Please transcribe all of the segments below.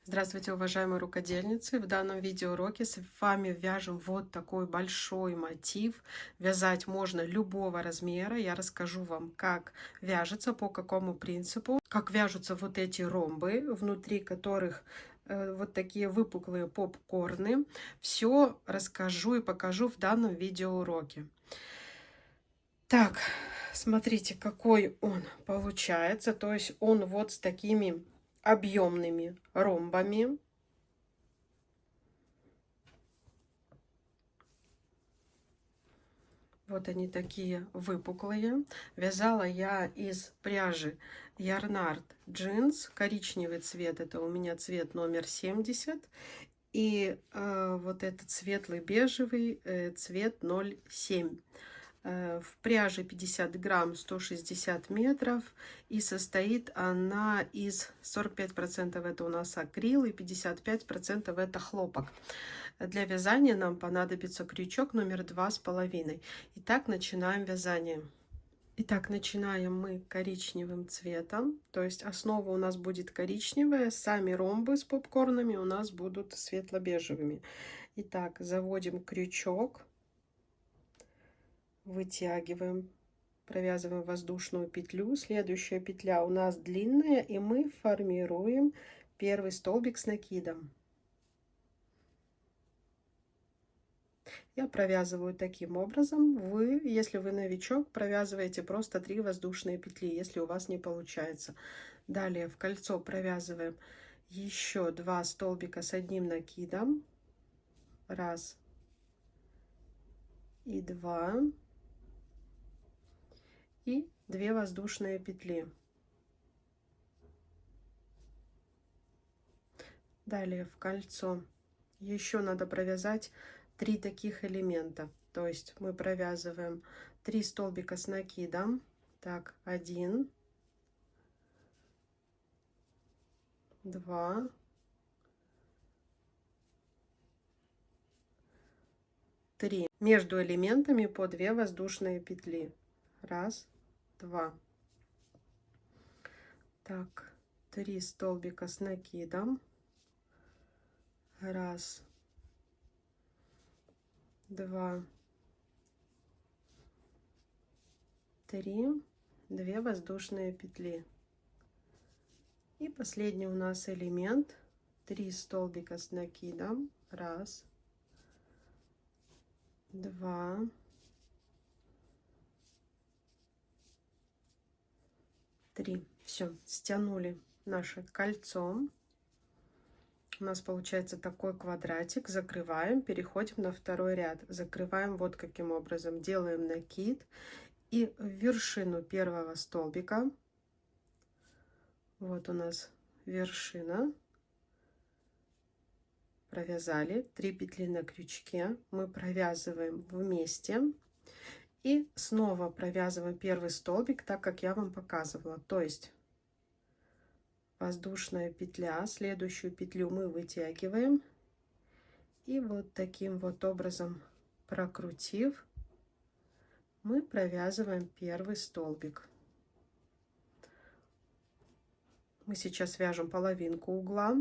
Здравствуйте, уважаемые рукодельницы! В данном видеоуроке с вами вяжем вот такой большой мотив. Вязать можно любого размера. Я расскажу вам, как вяжется, по какому принципу, как вяжутся вот эти ромбы, внутри которых вот такие выпуклые попкорны. Все расскажу и покажу в данном видеоуроке. Так, смотрите, какой он получается. То есть он вот с такими объемными ромбами. Вот они такие выпуклые. Вязала я из пряжи Ярнард Джинс. Коричневый цвет, это у меня цвет номер 70. И вот этот светлый бежевый цвет 0,7. В пряже 50 грамм, 160 метров. И состоит она из 45% это у нас акрил и 55% это хлопок. Для вязания нам понадобится крючок номер 2,5. Итак, начинаем вязание. Итак, начинаем мы коричневым цветом. То есть основа у нас будет коричневая. Сами ромбы с попкорнами у нас будут светло-бежевыми. Итак, заводим крючок. Вытягиваем. Провязываем воздушную петлю. Следующая петля у нас длинная. И мы формируем первый столбик с накидом. Я провязываю таким образом. Вы, если вы новичок, провязываете просто 3 воздушные петли, если у вас не получается. Далее в кольцо провязываем еще 2 столбика с одним накидом. 1 и 2. И 2 воздушные петли. Далее в кольцо еще надо провязать 3 таких элемента. То есть мы провязываем 3 столбика с накидом. Так, 1, 2, 3. Между элементами по 2 воздушные петли. 1, 2. Так, 3 столбика с накидом. 1, 2, 3, 2 воздушные петли. И последний у нас элемент 3 столбика с накидом. 1, 2, 3. Все, стянули наше кольцо. У нас получается такой квадратик. Закрываем, переходим на второй ряд. Закрываем вот каким образом. Делаем накид и в вершину первого столбика. Вот у нас вершина. Провязали 3 петли на крючке. Мы провязываем вместе. И снова провязываем первый столбик, так как я вам показывала. То есть воздушная петля, следующую петлю мы вытягиваем. И вот таким вот образом прокрутив, мы провязываем первый столбик. Мы сейчас вяжем половинку угла,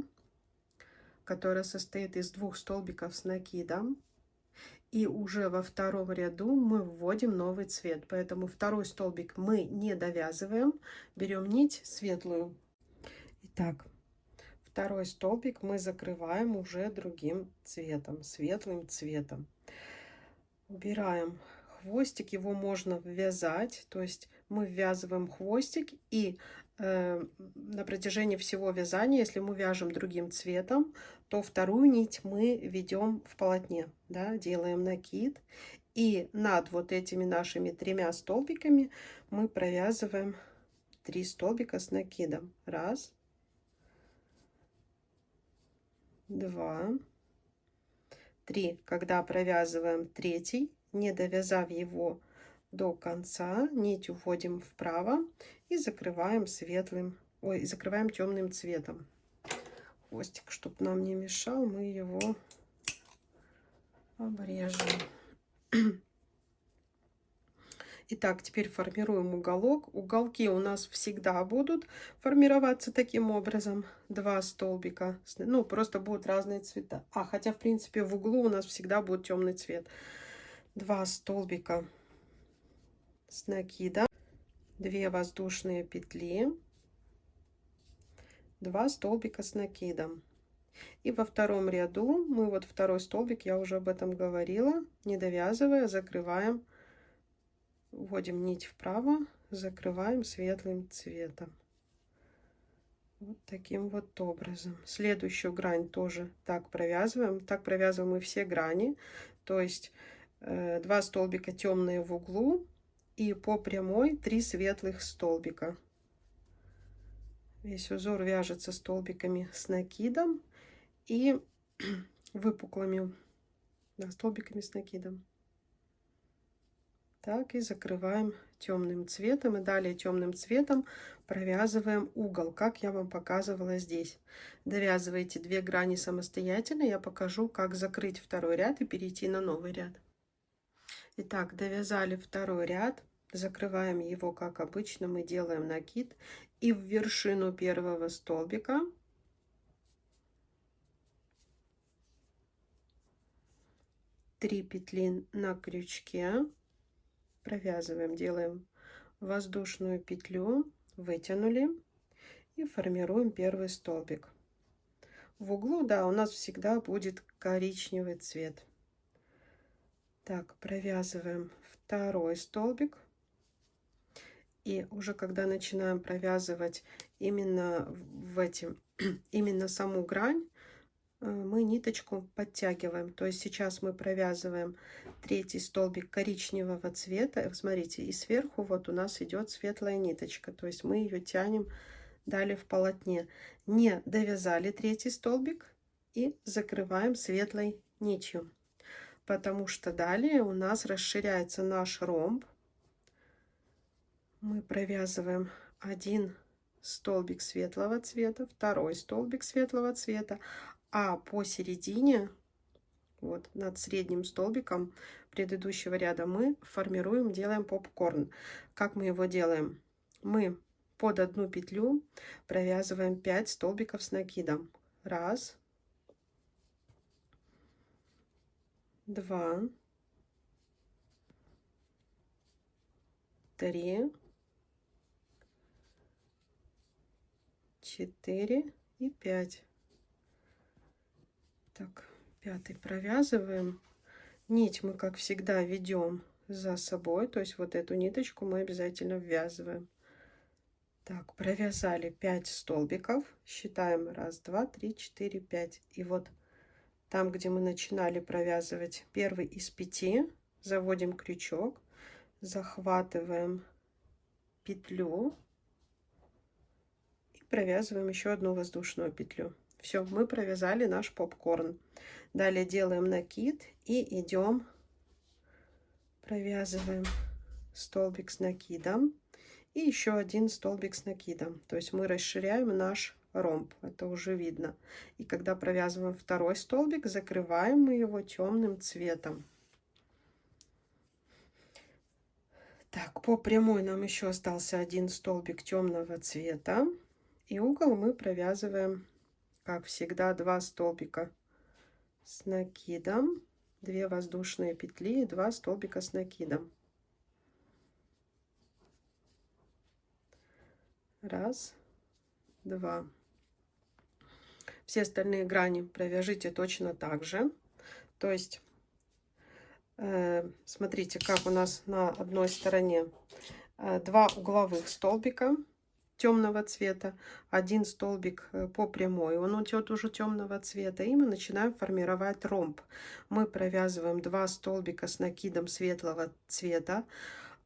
которая состоит из 2 столбиков с накидом. И уже во втором ряду мы вводим новый цвет. Поэтому второй столбик мы не довязываем. Берем нить светлую. Итак, второй столбик мы закрываем уже другим цветом, светлым цветом. Убираем хвостик, его можно ввязать, то есть мы ввязываем хвостик и на протяжении всего вязания, если мы вяжем другим цветом, то вторую нить мы ведем в полотне, да, делаем накид, и над вот этими нашими 3 столбиками мы провязываем 3 столбика с накидом. 1, 2, 3. Когда провязываем третий, не довязав его до конца, нить уводим вправо и закрываем закрываем темным цветом. Хвостик, чтобы нам не мешал, мы его обрежем. Итак, теперь формируем уголок. Уголки у нас всегда будут формироваться таким образом. 2 столбика. Ну, просто будут разные цвета. Хотя, в принципе, в углу у нас всегда будет темный цвет. 2 столбика с накидом. 2 воздушные петли. 2 столбика с накидом. И во втором ряду мы вот второй столбик, я уже об этом говорила, не довязывая, закрываем. Вводим нить вправо, закрываем светлым цветом. Вот таким вот образом. Следующую грань тоже так провязываем. Так провязываем и все грани. То есть 2 столбика темные в углу и по прямой 3 светлых столбика. Весь узор вяжется столбиками с накидом и выпуклыми, да, столбиками с накидом. Так, и закрываем темным цветом. И далее темным цветом провязываем угол, как я вам показывала здесь. Довязывайте 2 грани самостоятельно. Я покажу, как закрыть второй ряд и перейти на новый ряд. Итак, довязали второй ряд. Закрываем его, как обычно, мы делаем накид. И в вершину первого столбика три петли на крючке. Провязываем, делаем воздушную петлю, вытянули и формируем первый столбик. В углу, да, у нас всегда будет коричневый цвет. Так, провязываем второй столбик. И уже когда начинаем провязывать именно именно саму грань, мы ниточку подтягиваем. То есть сейчас мы провязываем третий столбик коричневого цвета. Смотрите, и сверху вот у нас идет светлая ниточка. То есть мы ее тянем далее в полотне. Не довязали третий столбик и закрываем светлой нитью. Потому что далее у нас расширяется наш ромб. Мы провязываем один столбик светлого цвета, второй столбик светлого цвета, а посередине, вот над средним столбиком предыдущего ряда, мы формируем, делаем попкорн. Как мы его делаем? Мы под одну петлю провязываем 5 столбиков с накидом. 1, 2, 3, 4 и 5. Так, 5 провязываем. Нить мы, как всегда, ведем за собой, то есть вот эту ниточку мы обязательно ввязываем. Так, провязали 5 столбиков, считаем 1, 2, 3, 4, 5. И вот там, где мы начинали провязывать первый из 5, заводим крючок, захватываем петлю и провязываем еще одну воздушную петлю. Все, мы провязали наш попкорн. Далее делаем накид и идем, провязываем столбик с накидом и еще один столбик с накидом. То есть мы расширяем наш ромб, это уже видно. И когда провязываем второй столбик, закрываем мы его темным цветом. Так, по прямой нам еще остался один столбик темного цвета. И угол мы провязываем, как всегда, 2 столбика с накидом, 2 воздушные петли и 2 столбика с накидом. 1, 2. Все остальные грани провяжите точно так же. То есть, смотрите, как у нас на одной стороне 2 угловых столбика темного цвета, один столбик по прямой, он идет уже темного цвета, и мы начинаем формировать ромб. Мы провязываем 2 столбика с накидом светлого цвета,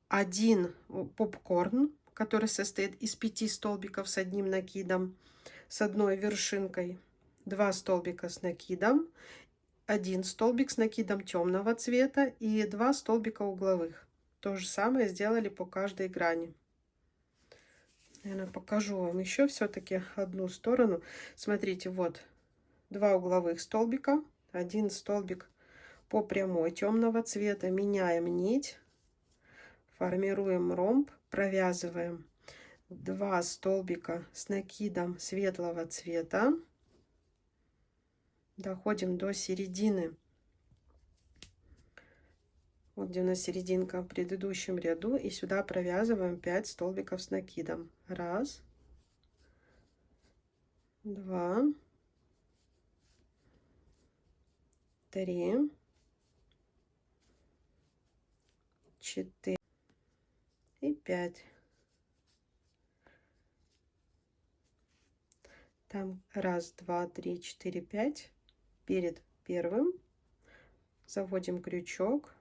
один попкорн, который состоит из 5 столбиков с одним накидом, с одной вершинкой, 2 столбика с накидом, один столбик с накидом темного цвета и 2 столбика угловых. То же самое сделали по каждой грани. Наверное, покажу вам еще все-таки одну сторону. Смотрите, вот 2 угловых столбика, один столбик по прямой темного цвета. Меняем нить, формируем ромб, провязываем 2 столбика с накидом светлого цвета, доходим до середины, вот где у нас серединка в предыдущем ряду, и сюда провязываем 5 столбиков с накидом. 1, 2, 3, 4 и 5. Там 1, 2, 3, 4, 5 перед первым заводим крючок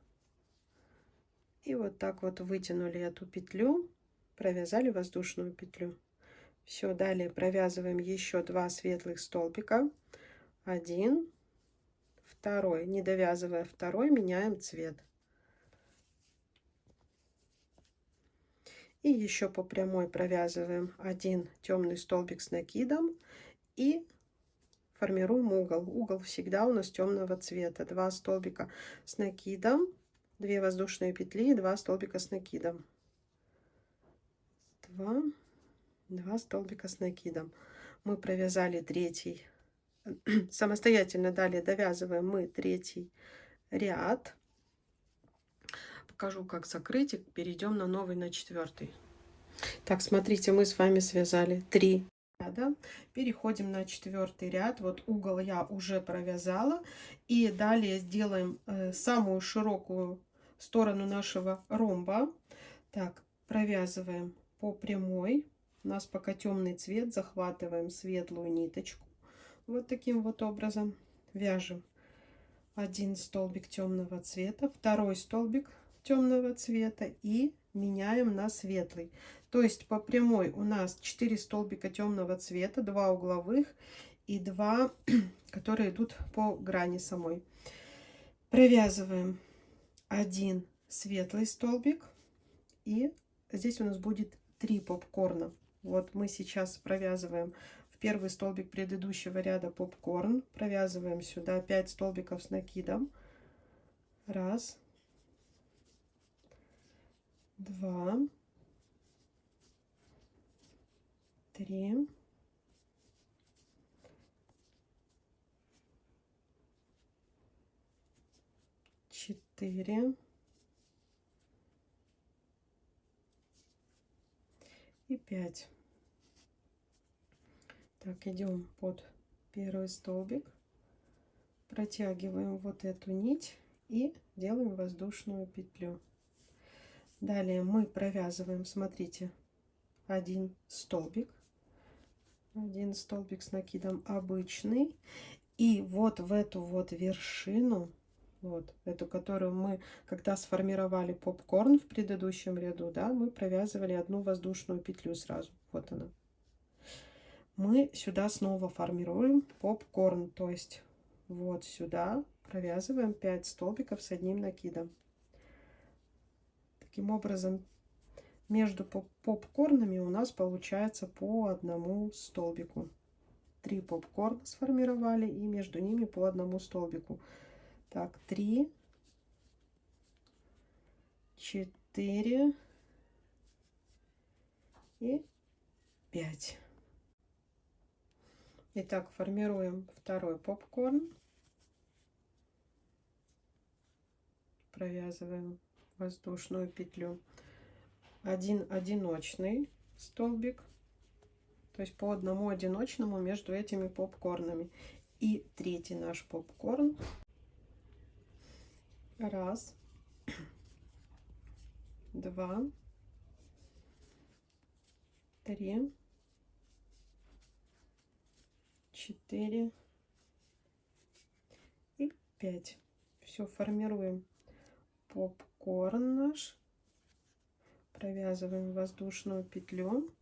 и вот так вот вытянули эту петлю, провязали воздушную петлю. Все, далее провязываем еще 2 светлых столбика, 1, 2, не довязывая второй, меняем цвет. И еще по прямой провязываем 1 темный столбик с накидом и формируем угол. Угол всегда у нас темного цвета. 2 столбика с накидом, 2 воздушные петли и 2 столбика с накидом. 2 столбика с накидом. Мы провязали третий. Самостоятельно далее довязываем мы третий ряд. Покажу, как закрыть, и перейдем на новый, на 4. Так, смотрите, мы с вами связали 3 ряда. Переходим на 4 ряд. Вот угол я уже провязала. И далее сделаем самую широкую сторону нашего ромба. Так, провязываем по прямой. У нас пока темный цвет, захватываем светлую ниточку. Вот таким вот образом вяжем 1 столбик темного цвета, 2 столбик темного цвета и меняем на светлый. То есть по прямой у нас 4 столбика темного цвета, 2 угловых и 2, которые идут по грани самой. Провязываем 1 светлый столбик, и здесь у нас будет 3 попкорна. Вот мы сейчас провязываем в первый столбик предыдущего ряда попкорн, провязываем сюда 5 столбиков с накидом. 1, 2, 3, 4 и 5. Так, идем под первый столбик, протягиваем вот эту нить и делаем воздушную петлю. Далее мы провязываем, смотрите, 1 столбик с накидом обычный, и вот в эту вот вершину, вот эту, которую мы, когда сформировали попкорн в предыдущем ряду, да, мы провязывали 1 воздушную петлю сразу. Вот она. Мы сюда снова формируем попкорн, то есть вот сюда провязываем 5 столбиков с 1 накидом. Таким образом, между попкорнами у нас получается по 1 столбику. 3 попкорна сформировали, и между ними по 1 столбику. Так, 3, 4 и 5. Итак, формируем второй попкорн. Провязываем воздушную петлю. 1 одиночный столбик, то есть по 1 одиночному между этими попкорнами. И третий наш попкорн. 1, 2, 3, 4 и 5. Все, формируем попкорн наш, провязываем воздушную петлю,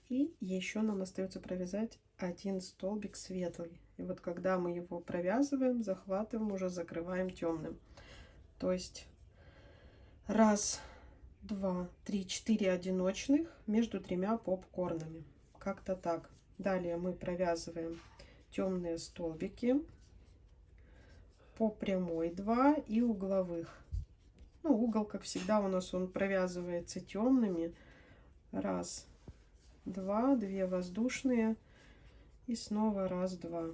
и еще нам остается провязать 1 столбик светлый. И вот когда мы его провязываем, захватываем, уже закрываем темным. То есть 1, 2, 3, 4 одиночных между 3 попкорнами. Как-то так. Далее мы провязываем темные столбики по прямой 2 и угловых. Ну, угол, как всегда, у нас он провязывается темными. Раз, два, 2 воздушные. И снова раз, два.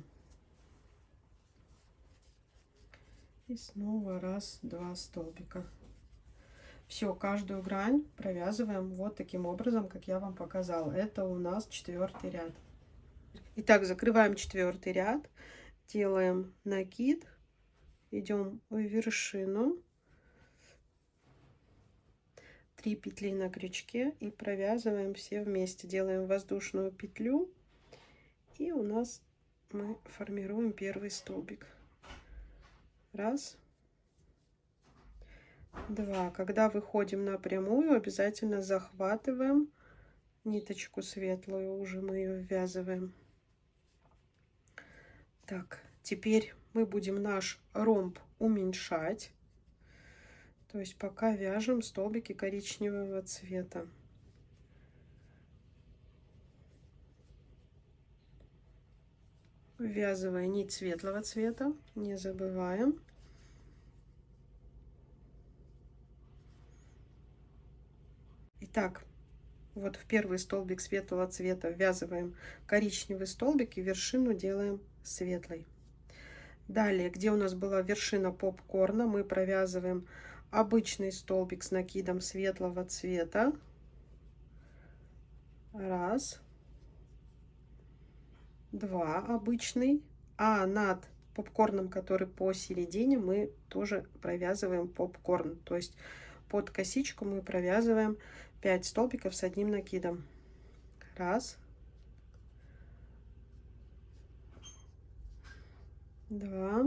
И снова раз, два столбика. Все, каждую грань провязываем вот таким образом, как я вам показала. Это у нас 4-й ряд. Итак, закрываем 4-й ряд, делаем накид, идем в вершину, 3 петли на крючке и провязываем все вместе. Делаем воздушную петлю, и у нас мы формируем первый столбик. Раз, два. Когда выходим на прямую, обязательно захватываем ниточку светлую, уже мы ее ввязываем. Так, теперь мы будем наш ромб уменьшать. То есть пока вяжем столбики коричневого цвета. Ввязывая нить светлого цвета, не забываем. Итак, вот в первый столбик светлого цвета ввязываем коричневый столбик и вершину делаем светлой. Далее, где у нас была вершина попкорна, мы провязываем обычный столбик с накидом светлого цвета. Раз, два, обычный. А над попкорном, который посередине, мы тоже провязываем попкорн. То есть под косичку мы провязываем 5 столбиков с одним накидом. Раз, два,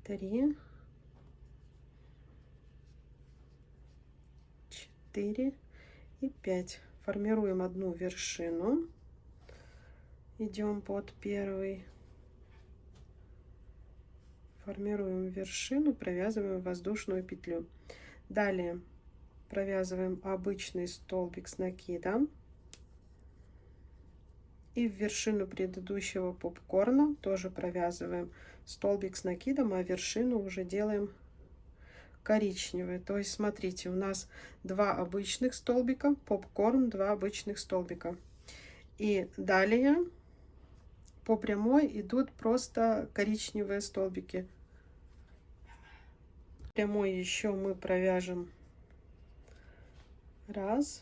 три, 4 и 5. Формируем одну вершину. Идем под первый. Формируем вершину, провязываем воздушную петлю. Далее провязываем обычный столбик с накидом. И в вершину предыдущего попкорна тоже провязываем столбик с накидом, а вершину уже делаем коричневый. То есть смотрите, у нас 2 обычных столбика, попкорн, 2 обычных столбика. И далее по прямой идут просто коричневые столбики. Прямой еще мы провяжем раз,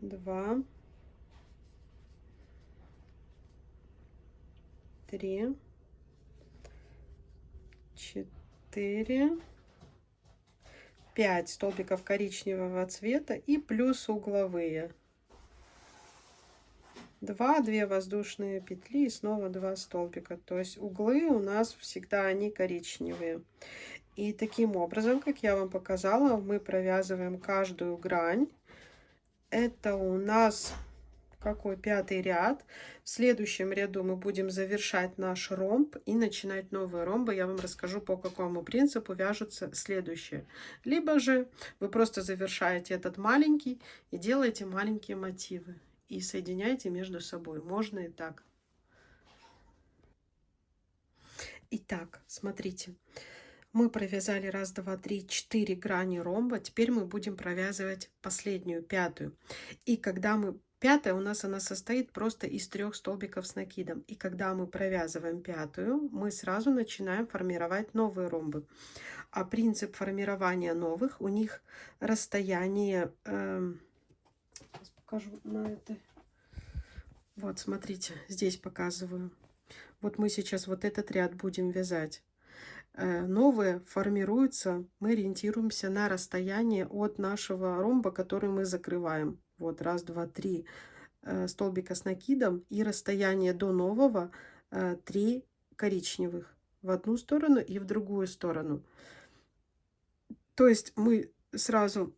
два, три, 4, 5 столбиков коричневого цвета и плюс угловые. 2 воздушные петли и снова 2 столбика. То есть углы у нас всегда они коричневые. И таким образом, как я вам показала, мы провязываем каждую грань. Это у нас какой 5-й ряд. В следующем ряду мы будем завершать наш ромб и начинать новые ромбы. Я вам расскажу, по какому принципу вяжутся следующие. Либо же вы просто завершаете этот маленький и делаете маленькие мотивы и соединяете между собой. Можно и так. Итак, смотрите. Мы провязали 1, 2, 3, 4 грани ромба. Теперь мы будем провязывать последнюю, 5-ю. И когда мы 5-я у нас она состоит просто из 3 столбиков с накидом. И когда мы провязываем 5-ю, мы сразу начинаем формировать новые ромбы. А принцип формирования новых, у них расстояние, сейчас покажу на этой. Вот, смотрите, здесь показываю. Вот мы сейчас вот этот ряд будем вязать. Новые формируются, мы ориентируемся на расстояние от нашего ромба, который мы закрываем. Вот, 1, 2, 3 столбика с накидом, и расстояние до нового 3 коричневых в одну сторону и в другую сторону. То есть мы сразу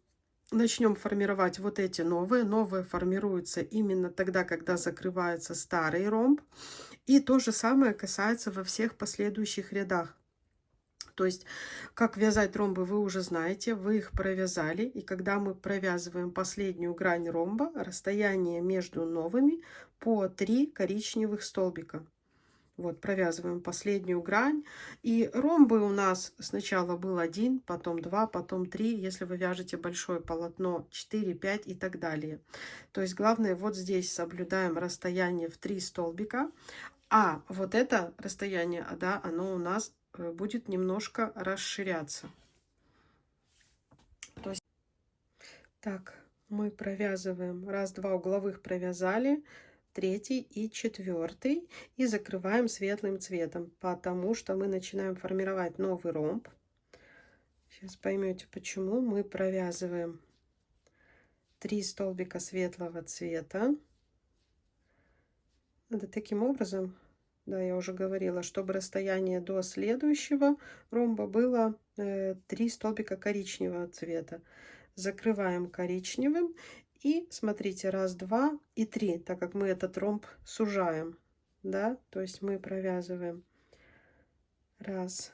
начнем формировать вот эти новые. Новые формируются именно тогда, когда закрывается старый ромб. И то же самое касается во всех последующих рядах. То есть, как вязать ромбы, вы уже знаете, вы их провязали. И когда мы провязываем последнюю грань ромба, расстояние между новыми по 3 коричневых столбика. Вот, провязываем последнюю грань. И ромбы у нас сначала был 1, потом 2, потом 3. Если вы вяжете большое полотно, 4, 5 и так далее. То есть главное, вот здесь соблюдаем расстояние в 3 столбика. А вот это расстояние, да, оно у нас будет немножко расширяться. То есть, так, мы провязываем. Раз, два угловых провязали. Третий и четвертый, и закрываем светлым цветом, потому что мы начинаем формировать новый ромб. Сейчас поймете почему. Мы провязываем 3 столбика светлого цвета. Надо таким образом, да, я уже говорила, чтобы расстояние до следующего ромба было 3 столбика коричневого цвета. Закрываем коричневым. И смотрите, раз, два и 3, так как мы этот ромб сужаем, да, то есть мы провязываем раз,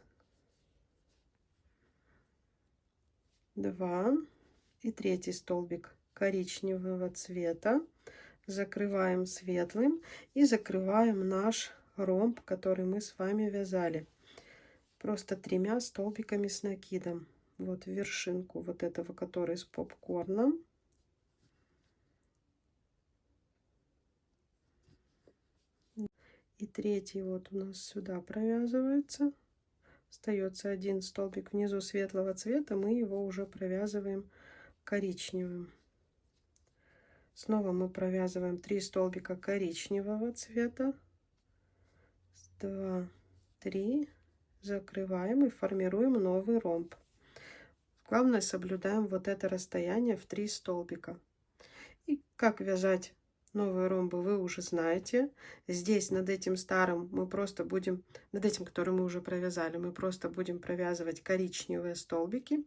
два и третий столбик коричневого цвета, закрываем светлым и закрываем наш ромб, который мы с вами вязали, просто 3 столбиками с накидом. Вот вершинку вот этого, который с попкорном. И третий вот у нас сюда провязывается. Остается 1 столбик внизу светлого цвета, мы его уже провязываем коричневым. Снова мы провязываем 3 столбика коричневого цвета. 2, 3, закрываем и формируем новый ромб. Главное, соблюдаем вот это расстояние в 3 столбика. И как вязать новые ромбы вы уже знаете. Здесь над этим старым мы просто будем, над этим, который мы уже провязали, мы просто будем провязывать коричневые столбики,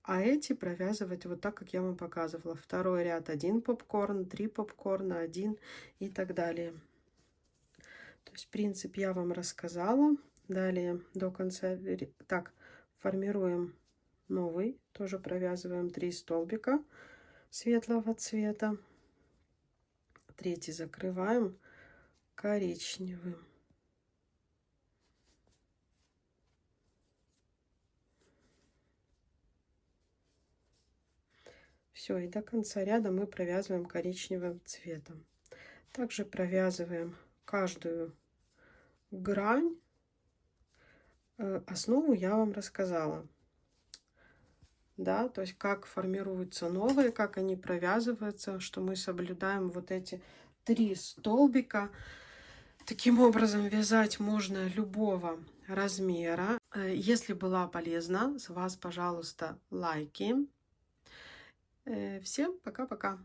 а эти провязывать вот так, как я вам показывала. Второй ряд 1 попкорн, 3 попкорна, 1 и так далее. То есть принцип я вам рассказала. Далее до конца, так, формируем новый, тоже провязываем 3 столбика светлого цвета. Третий закрываем коричневым. Все, и до конца ряда мы провязываем коричневым цветом. Также провязываем каждую грань. Основу я вам рассказала. Да, то есть как формируются новые, как они провязываются, что мы соблюдаем вот эти 3 столбика. Таким образом вязать можно любого размера. Если была полезна, с вас, пожалуйста, лайки. Всем пока-пока.